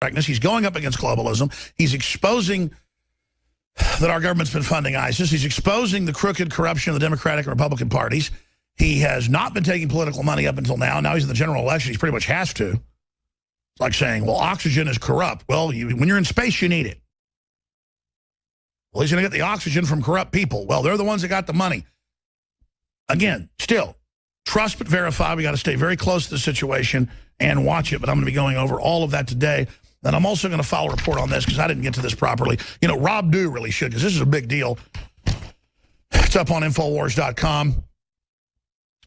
He's going up against globalism. He's exposing that our government's been funding ISIS. He's exposing the crooked corruption of the Democratic and Republican parties. He has not been taking political money up until now. Now he's in the general election. He pretty much has to. It's like saying, well, oxygen is corrupt. Well, when you're in space, you need it. Well, he's going to get the oxygen from corrupt people. Well, they're the ones that got the money. Again, still, trust but verify. We got to stay very close to the situation and watch it. But I'm going to be going over all of that today. And I'm also going to file a report on this because I didn't get to this properly. You know, Rob Dew really should, because this is a big deal. It's up on Infowars.com.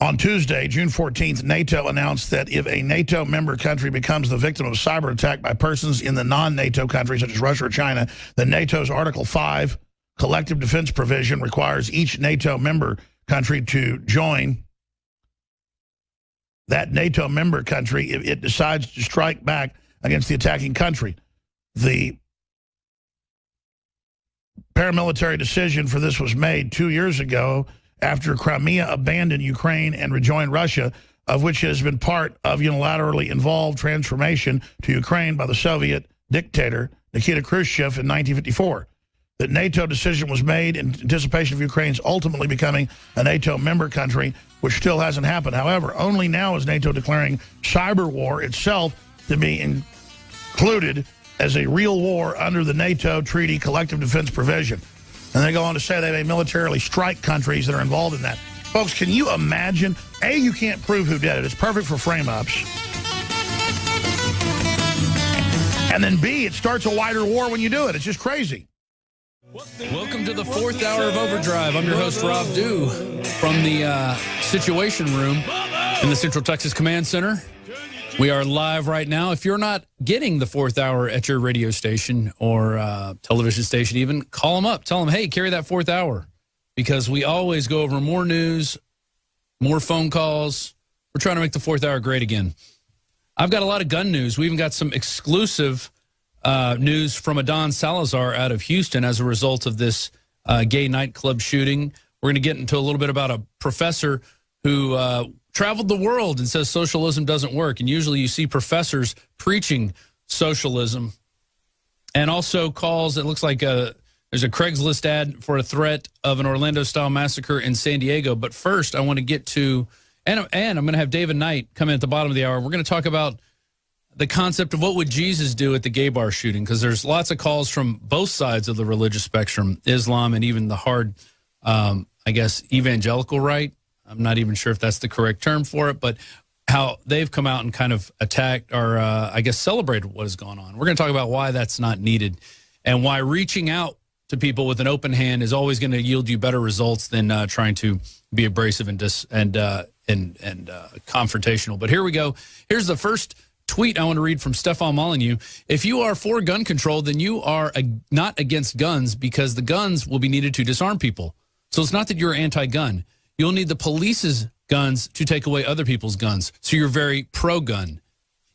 On Tuesday, June 14th, NATO announced that if a NATO member country becomes the victim of a cyber attack by persons in the non-NATO countries, such as Russia or China, then NATO's Article 5 collective defense provision requires each NATO member country to join that NATO member country if it decides to strike back against the attacking country. The paramilitary decision for this was made 2 years ago after Crimea abandoned Ukraine and rejoined Russia, of which has been part of unilaterally involved transformation to Ukraine by the Soviet dictator Nikita Khrushchev in 1954. The NATO decision was made in anticipation of Ukraine's ultimately becoming a NATO member country, which still hasn't happened. However, only now is NATO declaring cyber war itself to be included as a real war under the NATO Treaty Collective Defense Provision. And they go on to say they may militarily strike countries that are involved in that. Folks, can you imagine? A, you can't prove who did it. It's perfect for frame-ups. And then B, it starts a wider war when you do it. It's just crazy. Welcome to the fourth hour of Overdrive. I'm your host, Rob Dew, from the Situation Room in the Central Texas Command Center. We are live right now. If you're not getting the fourth hour at your radio station or television station even, call them up. Tell them, hey, carry that fourth hour. Because we always go over more news, more phone calls. We're trying to make the fourth hour great again. I've got a lot of gun news. We even got some exclusive news from Adon Salazar out of Houston as a result of this gay nightclub shooting. We're going to get into a little bit about a professor who traveled the world and says socialism doesn't work. And usually you see professors preaching socialism, and also calls, it looks like there's a Craigslist ad for a threat of an Orlando-style massacre in San Diego. But first, I want to get to, and I'm going to have David Knight come in at the bottom of the hour. We're going to talk about the concept of what would Jesus do at the gay bar shooting, because there's lots of calls from both sides of the religious spectrum, Islam and even the hard, I guess, evangelical right. I'm not even sure if that's the correct term for it, but how they've come out and kind of attacked or, I guess, celebrated what has gone on. We're going to talk about why that's not needed and why reaching out to people with an open hand is always going to yield you better results than trying to be abrasive and confrontational. But here we go. Here's the first tweet I want to read from Stefan Molyneux. If you are for gun control, then you are not against guns, because the guns will be needed to disarm people. So it's not that you're anti-gun. You'll need the police's guns to take away other people's guns. So you're very pro-gun.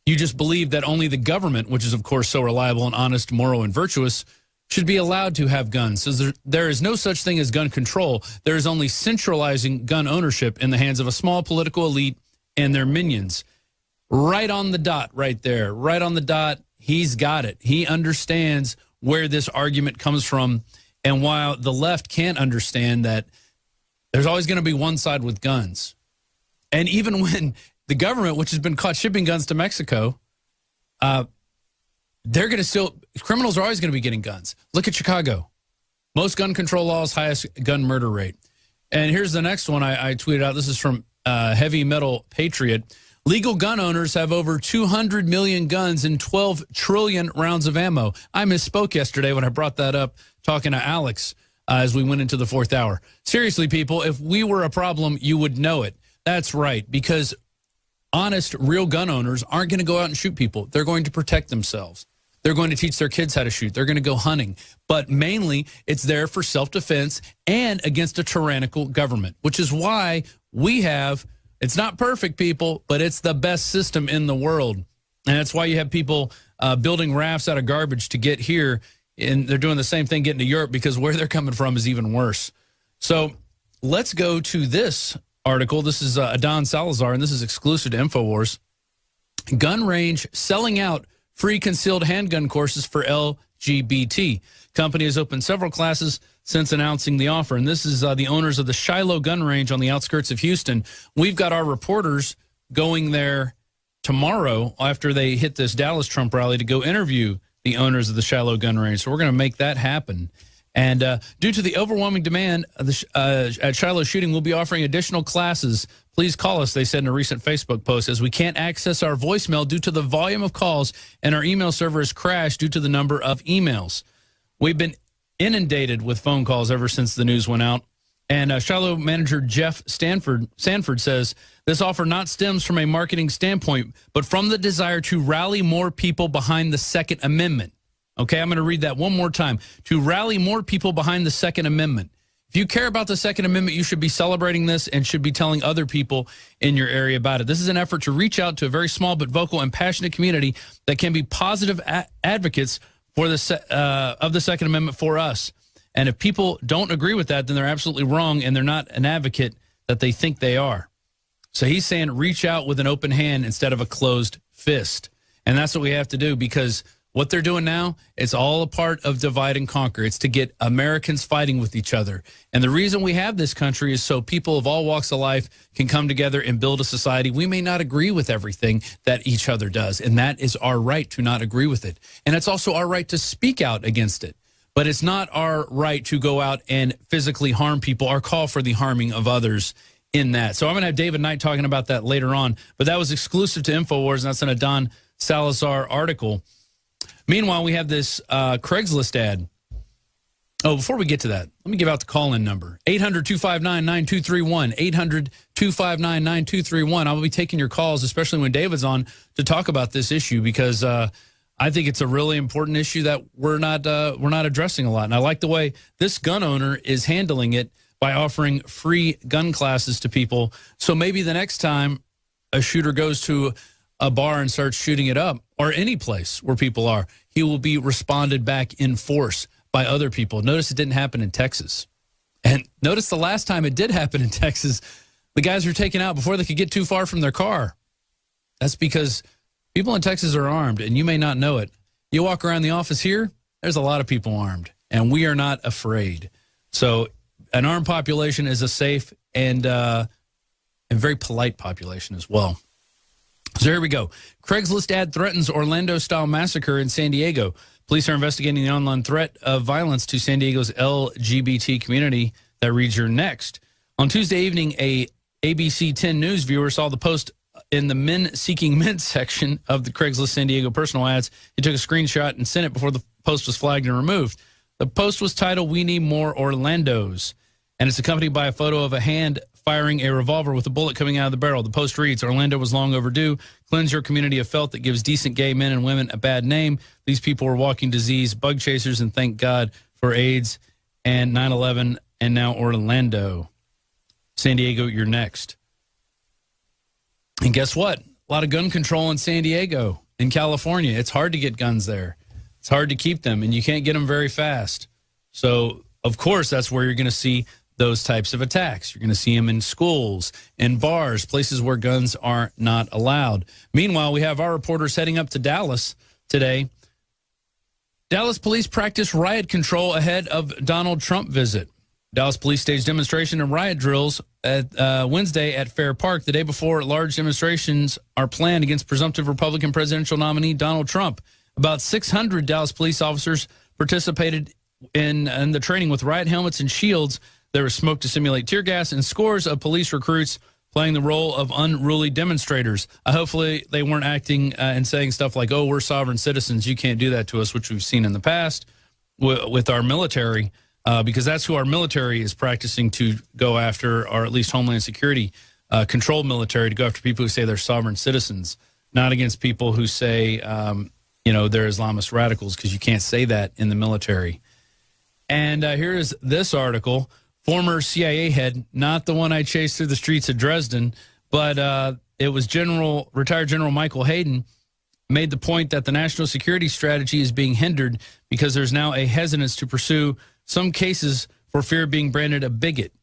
You just believe that only the government, which is, of course, so reliable and honest, moral, and virtuous, should be allowed to have guns. So there is no such thing as gun control. There is only centralizing gun ownership in the hands of a small political elite and their minions. Right on the dot, right there. Right on the dot. He's got it. He understands where this argument comes from. And while the left can't understand that there's always going to be one side with guns. And even when the government, which has been caught shipping guns to Mexico, they're going to still, criminals are always going to be getting guns. Look at Chicago. Most gun control laws, highest gun murder rate. And here's the next one I tweeted out. This is from Heavy Metal Patriot. Legal gun owners have over 200 million guns and 12 trillion rounds of ammo. I misspoke yesterday when I brought that up talking to Alex as we went into the fourth hour. Seriously, people, if we were a problem, you would know it. That's right, because honest, real gun owners aren't going to go out and shoot people. They're going to protect themselves. They're going to teach their kids how to shoot. They're going to go hunting. But mainly, it's there for self-defense and against a tyrannical government, which is why we have, it's not perfect, people, but it's the best system in the world. And that's why you have people building rafts out of garbage to get here. And they're doing the same thing getting to Europe, because where they're coming from is even worse. So let's go to this article. This is Adon Salazar, and this is exclusive to InfoWars. Gun range selling out free concealed handgun courses for LGBT. Company has opened several classes since announcing the offer, and this is the owners of the Shiloh gun range on the outskirts of Houston. We've got our reporters going there tomorrow after they hit this Dallas Trump rally to go interview the owners of the Shiloh gun range. So we're going to make that happen. And due to the overwhelming demand at Shiloh shooting, we'll be offering additional classes. Please call us, they said in a recent Facebook post, as we can't access our voicemail due to the volume of calls, and our email server has crashed due to the number of emails. We've been inundated with phone calls ever since the news went out. And Shiloh manager Jeff Sanford says, this offer not stems from a marketing standpoint, but from the desire to rally more people behind the Second Amendment. Okay, I'm going to read that one more time. To rally more people behind the Second Amendment. If you care about the Second Amendment, you should be celebrating this and should be telling other people in your area about it. This is an effort to reach out to a very small but vocal and passionate community that can be positive advocates for of the Second Amendment for us. And if people don't agree with that, then they're absolutely wrong, and they're not an advocate that they think they are. So he's saying reach out with an open hand instead of a closed fist. And that's what we have to do, because what they're doing now, it's all a part of divide and conquer. It's to get Americans fighting with each other. And the reason we have this country is so people of all walks of life can come together and build a society. We may not agree with everything that each other does, and that is our right to not agree with it. And it's also our right to speak out against it. But it's not our right to go out and physically harm people or call for the harming of others in that. So I'm going to have David Knight talking about that later on. But that was exclusive to InfoWars, and that's in a Don Salazar article. Meanwhile, we have this Craigslist ad. Oh, before we get to that, let me give out the call-in number. 800-259-9231. 800-259-9231. I will be taking your calls, especially when David's on, to talk about this issue, because I think it's a really important issue that we're not addressing a lot. And I like the way this gun owner is handling it by offering free gun classes to people. So maybe the next time a shooter goes to a bar and starts shooting it up, or any place where people are, he will be responded back in force by other people. Notice it didn't happen in Texas. And notice the last time it did happen in Texas, the guys were taken out before they could get too far from their car. That's because people in Texas are armed, and you may not know it. You walk around the office here, there's a lot of people armed, and we are not afraid. So an armed population is a safe and very polite population as well. So here we go. Craigslist ad threatens Orlando-style massacre in San Diego. Police are investigating the online threat of violence to San Diego's LGBT community. That reads your next. On Tuesday evening, a ABC 10 News viewer saw the post in the Men Seeking Men section of the Craigslist San Diego personal ads. He took a screenshot and sent it before the post was flagged and removed. The post was titled, "We Need More Orlandos," and it's accompanied by a photo of a hand firing a revolver with a bullet coming out of the barrel. The post reads, "Orlando was long overdue. Cleanse your community of filth that gives decent gay men and women a bad name. These people were walking disease, bug chasers, and thank God for AIDS and 9/11 and now Orlando." San Diego, you're next. And guess what? A lot of gun control in San Diego, in California. It's hard to get guns there. It's hard to keep them, and you can't get them very fast. So, of course, that's where you're going to see those types of attacks. You're going to see them in schools, in bars, places where guns are not allowed. Meanwhile, we have our reporters heading up to Dallas today. Dallas police practice riot control ahead of Donald Trump visit. Dallas police staged demonstration and riot drills at Wednesday at Fair Park, the day before large demonstrations are planned against presumptive Republican presidential nominee Donald Trump. About 600 Dallas police officers participated in the training with riot helmets and shields. There was smoke to simulate tear gas, and scores of police recruits playing the role of unruly demonstrators. Hopefully they weren't acting and saying stuff like, "Oh, we're sovereign citizens, you can't do that to us," which we've seen in the past with our military, because that's who our military is practicing to go after, or at least Homeland Security controlled military, to go after people who say they're sovereign citizens, not against people who say, they're Islamist radicals, because you can't say that in the military. And here is this article. Former CIA head, not the one I chased through the streets of Dresden, but it was retired General Michael Hayden, made the point that the national security strategy is being hindered because there's now a hesitance to pursue some cases for fear of being branded a bigot.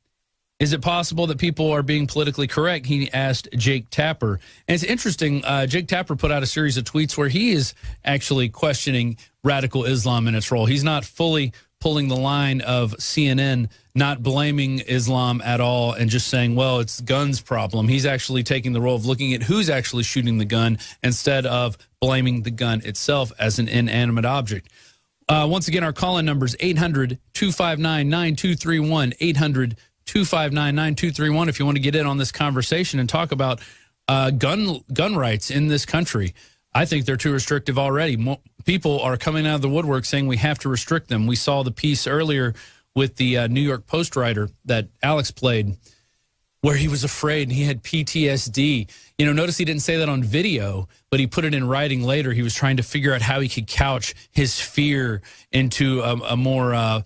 Is it possible that people are being politically correct? He asked Jake Tapper. And it's interesting, Jake Tapper put out a series of tweets where he is actually questioning radical Islam in its role. He's not fully pulling the line of CNN, not blaming Islam at all and just saying, well, it's the gun's problem. He's actually taking the role of looking at who's actually shooting the gun instead of blaming the gun itself as an inanimate object. Once again, our call-in number is 800-259-9231, 800-259-9231 if you want to get in on this conversation and talk about gun rights in this country. I think they're too restrictive already. People are coming out of the woodwork saying we have to restrict them. We saw the piece earlier with the New York Post writer that Alex played where he was afraid and he had PTSD. You know, notice he didn't say that on video, but he put it in writing later. He was trying to figure out how he could couch his fear into a more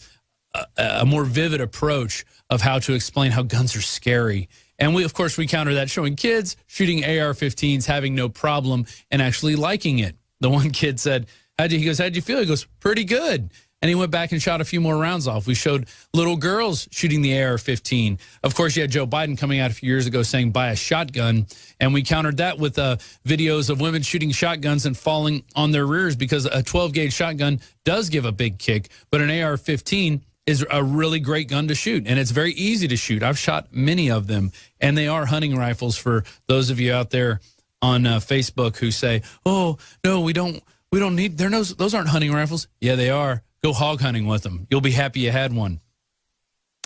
vivid approach of how to explain how guns are scary. And we, of course, we counter that showing kids shooting AR-15s, having no problem, and actually liking it. The one kid said, how'd you feel? He goes, pretty good. And he went back and shot a few more rounds off. We showed little girls shooting the AR-15. Of course, you had Joe Biden coming out a few years ago saying, buy a shotgun. And we countered that with videos of women shooting shotguns and falling on their rears because a 12-gauge shotgun does give a big kick, but an AR-15 is a really great gun to shoot, and it's very easy to shoot. I've shot many of them, and they are hunting rifles for those of you out there on Facebook who say, oh, no, we don't need, those aren't hunting rifles. Yeah, they are. Go hog hunting with them. You'll be happy you had one.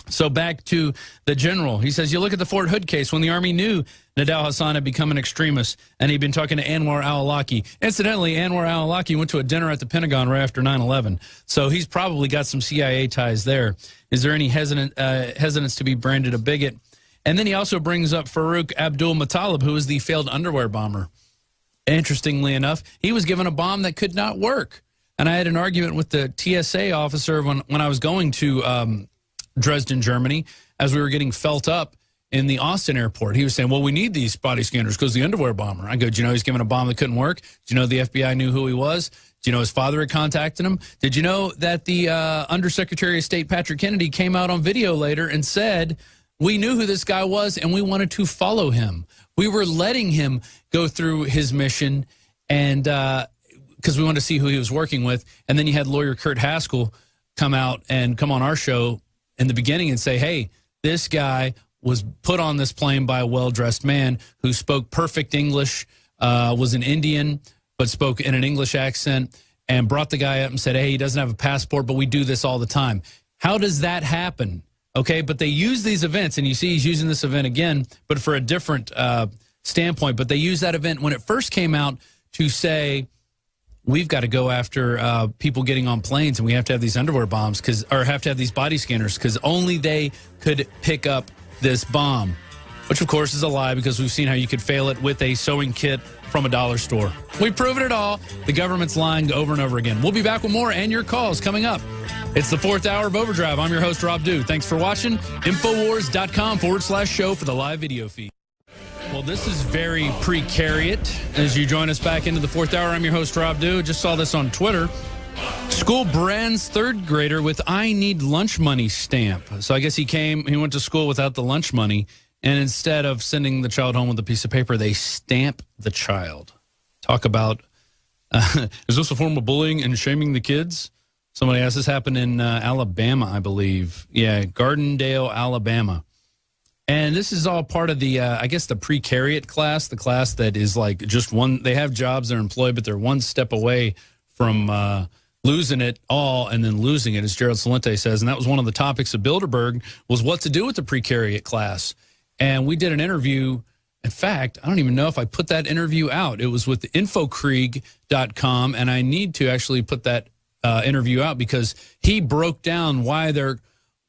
So back to the general. He says, you look at the Fort Hood case when the Army knew Nidal Hasan had become an extremist, and he'd been talking to Anwar al-Awlaki. Incidentally, Anwar al-Awlaki went to a dinner at the Pentagon right after 9/11, so he's probably got some CIA ties there. Is there any hesitance to be branded a bigot? And then he also brings up Farouk Abdul Muttalib, who was the failed underwear bomber. Interestingly enough, he was given a bomb that could not work. And I had an argument with the TSA officer when I was going to Dresden, Germany, as we were getting felt up in the Austin airport. He was saying, well, we need these body scanners because the underwear bomber. I go, do you know he's given a bomb that couldn't work? Do you know the FBI knew who he was? Do you know his father had contacted him? Did you know that the Undersecretary of State Patrick Kennedy came out on video later and said, we knew who this guy was and we wanted to follow him. We were letting him go through his mission and because we wanted to see who he was working with. And then you had lawyer Kurt Haskell come out and come on our show in the beginning and say, hey, this guy was put on this plane by a well-dressed man who spoke perfect English, was an Indian, but spoke in an English accent, and brought the guy up and said, hey, he doesn't have a passport, but we do this all the time. How does that happen? Okay, but they use these events, and you see he's using this event again, but for a different standpoint. But they use that event when it first came out to say, we've got to go after people getting on planes, and we have to have these underwear bombs or have to have these body scanners because only they could pick up this bomb, which of course is a lie because we've seen how you could fail it with a sewing kit from a dollar store. We've proven it all. The government's lying over and over again. We'll be back with more and your calls coming up. It's the 4th hour of Overdrive. I'm your host, Rob Dew. Thanks for watching. Infowars.com/show for the live video feed. Well, this is very precariat as you join us back into the 4th hour. I'm your host, Rob Dew. Just saw this on Twitter. School brands third grader with I need lunch money stamp. So I guess he went to school without the lunch money, and instead of sending the child home with a piece of paper, they stamp the child. Talk about, is this a form of bullying and shaming the kids? Somebody asked. This happened in Alabama, I believe. Yeah, Gardendale, Alabama. And this is all part of the, I guess, the precariat class, the class that is like just one, they have jobs, they're employed, but they're one step away from losing it all and then losing it, as Gerald Celente says. And that was one of the topics of Bilderberg, was what to do with the precariat class. And we did an interview. In fact, I don't even know if I put that interview out. It was with Infokrieg.com, and I need to actually put that interview out because he broke down why they're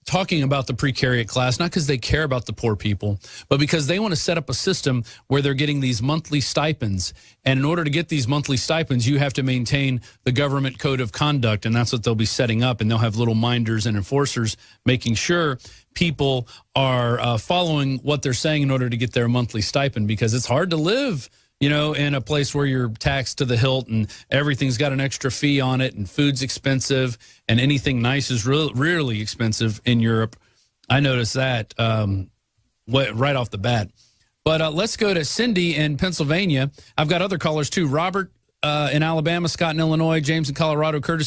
talking about the precariat class, not because they care about the poor people, but because they want to set up a system where they're getting these monthly stipends. And in order to get these monthly stipends, you have to maintain the government code of conduct, and that's what they'll be setting up. And they'll have little minders and enforcers making sure people are following what they're saying in order to get their monthly stipend, because it's hard to live, you know, in a place where you're taxed to the hilt and everything's got an extra fee on it and food's expensive and anything nice is really expensive in Europe. I noticed that right off the bat. But let's go to Cindy in Pennsylvania. I've got other callers too. Robert in Alabama, Scott in Illinois, James in Colorado, Curtis